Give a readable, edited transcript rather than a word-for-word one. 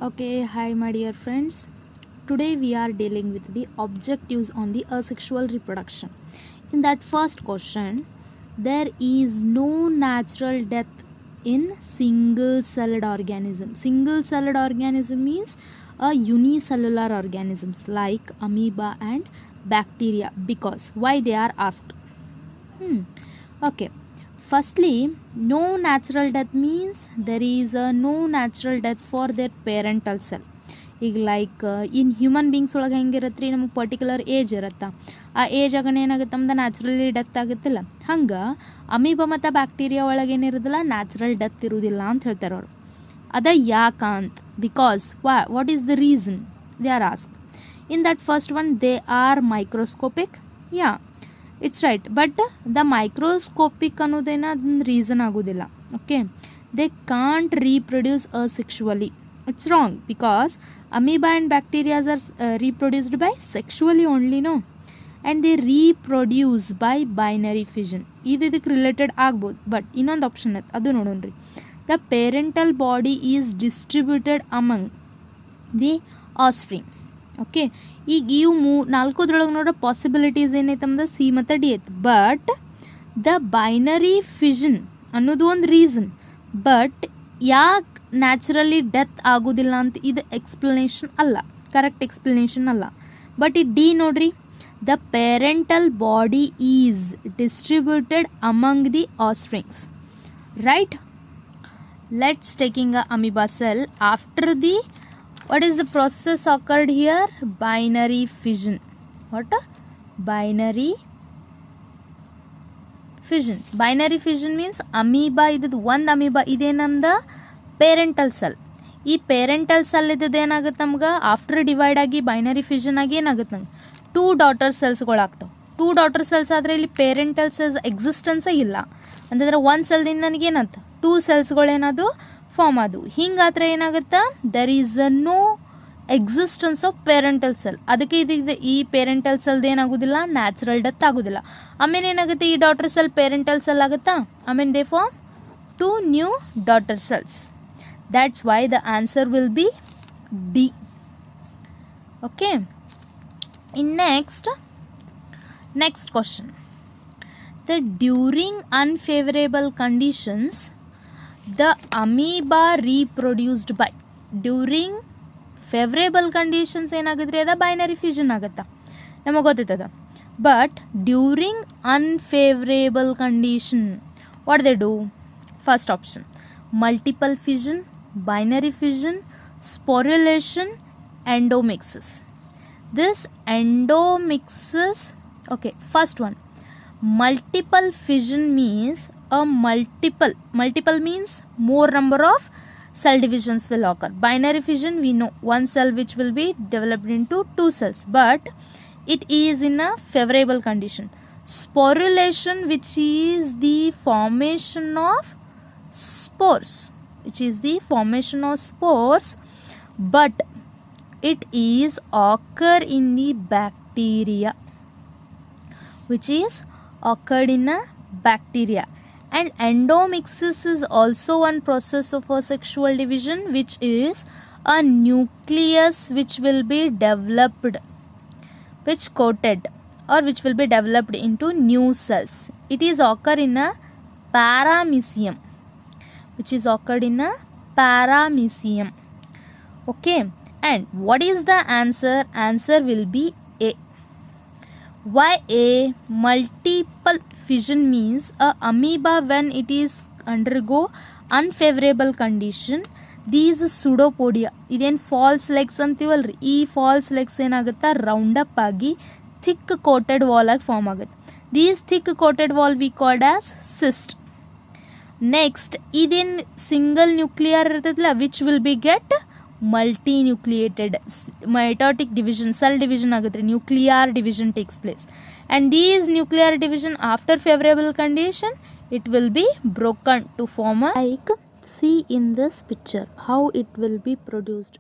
Okay, hi my dear friends. Today we are dealing with the objectives on the asexual reproduction. In that first question, there is no natural death in single-celled organism. Single-celled organism means a unicellular organisms like amoeba and bacteria. Because why they are asked? Okay. Firstly, no natural death means there is no natural death for their parental cell. ಈಗ like in human beings ಒಳಗೆ ಹೆಂಗಿರತ್ತೆ ರೀ, ನಮಗೆ particular age ಇರುತ್ತೆ. ಆ age ಆಗಣ ಏನಾಗುತ್ತೆ ನಮ್ದು naturally death ಆಗುತ್ತಿಲ್ಲ. ಹಂಗೆ ಅಮೀಬಾ ಮತ್ತು ಬ್ಯಾಕ್ಟೀರಿಯಾ ಒಳಗೆ ಏನಿರೋದಿಲ್ಲ, ನ್ಯಾಚುರಲ್ ಡೆತ್ ಇರುವುದಿಲ್ಲ ಅಂತ ಹೇಳ್ತಾರೆ ಅವರು. ಅದ ಯಾಕಂತ, because what is the reason they are ask. In that first one they are microscopic. Yeah, it's right, but the microscopic ಅನ್ನೋದೇನ ರೀಸನ್ ಆಗೋದಿಲ್ಲ. Okay, they can't reproduce asexually. It's wrong, because amoeba and bacteria are reproduced by sexually only, no, and they reproduce by binary fission. ಇದಕ್ಕೆ related ಆಗ್ಬೋದು, but ಇನ್ನೊಂದು option ಐತೆ, ಅದು ನೋಡೋಣ್ರಿ. The parental body is distributed among the offspring. Okay, ಈಗ ಇವು ನಾಲ್ಕೋದ್ರೊಳಗೆ ನೋಡ್ರೆ possibilities ಏನೈತೆ ಅಂದ್ರೆ ಸಿ ಮತ್ತು ಡಿ ಐತೆ. ಬಟ್ ದ ಬೈನರಿ ಫಿಷನ್ ಅನ್ನೋದು ಒಂದು ರೀಸನ್. ಬಟ್ ಯಾಕೆ ನ್ಯಾಚುರಲಿ ಡೆತ್ ಆಗೋದಿಲ್ಲ ಅಂತ ಇದು ಎಕ್ಸ್ಪ್ಲನೇಷನ್ ಅಲ್ಲ, ಕರೆಕ್ಟ್ ಎಕ್ಸ್ಪ್ಲನೇಷನ್ ಅಲ್ಲ. ಬಟ್ ಈ ಡಿ ನೋಡ್ರಿ, the parental body is distributed among the offsprings, right? Let's taking a amoeba cell after the what is the process occurred here? Binary fission. What? Binary fission. Binary fission means amoeba idದು ಒಂದು amoeba ಇದೇ ನಮ್ದು parental cell. ಈ parental cell ಇದ್ದದ್ದು ಏನಾಗುತ್ತೆ ನಮ್ಗೆ after divide ಆಗಿ binary fission ಆಗಿ ಏನಾಗುತ್ತೆ ನಂಗೆ 2 ಡಾಟರ್ ಸೆಲ್ಸ್ಗಳಾಗ್ತವೆ. 2 ಡಾಟರ್ ಸೆಲ್ಸ್ ಆದರೆ ಇಲ್ಲಿ ಪೇರೆಂಟಲ್ ಸೆಲ್ಸ್ ಎಕ್ಸಿಸ್ಟೆನ್ಸೇ ಇಲ್ಲ ಅಂತಂದ್ರೆ ಒಂದು ಸೆಲ್ದಿಂದ ನನಗೇನಂತ 2 ಸೆಲ್ಸ್ಗಳೇನದು ಫಾರ್ಮ್ ಅದು. ಹಿಂಗಾದ್ರೆ ಏನಾಗುತ್ತೆ, there is a no existence of parental cell. ಅದಕ್ಕೆ ಇದು ಈ ಪೇರೆಂಟಲ್ ಸೆಲ್ದು ಏನಾಗೋದಿಲ್ಲ, ನ್ಯಾಚುರಲ್ ಡೆತ್ ಆಗೋದಿಲ್ಲ. ಆಮೇಲೆ ಏನಾಗುತ್ತೆ, ಈ ಡಾಟರ್ ಸೆಲ್ ಪೇರೆಂಟಲ್ ಸೆಲ್ ಆಗುತ್ತಾ, ಆಮೇಲೆ they form 2 new daughter cells. That's why the answer will be D. Okay. In next question. The during unfavorable conditions, the amoeba reproduced by. During favorable conditions ಏನಾಗುತ್ತೆ ಅದ binary fusion ಆಗುತ್ತಾ, ನಮಗೆ ಗೊತ್ತೈತದ. But during unfavorable condition, what they do? First option, multiple fission, binary fission, sporulation, endomixis. This endomixis, okay, first one, multiple fission means a multiple means more number of cell divisions will occur. Binary fission, we know one cell which will be developed into 2 cells, but it is in a favorable condition. Sporulation, which is the formation of spores, but it is occur in the bacteria, which is occurred in a bacteria. And endomixis is also one process of asexual division, which is a nucleus which will be developed, which coated or which will be developed into new cells. It is occur in a paramecium, which is occurred in a paramecium. Okay, and what is the answer? Answer will be A. Why A? Multiple fission means a amoeba, when it is undergo unfavorable condition, these pseudopodia, ಇದೇನು false legs ಅಂತೀವಲ್ರಿ, ಈ false legs ಏನಾಗುತ್ತಾ round up ಆಗಿ thick coated wall ಆಗಿ form ಆಗುತ್ತೆ. These thick coated wall we called as cyst. Next ಇದೇನು single nuclear ಇರ್ತದಲ್ಲ, which will be get multinucleated, mitotic division, cell division ಆಗುತ್ತೆ, nuclear division takes place. And these nuclear division after favorable condition, it will be broken to form a, like see in this picture how it will be produced.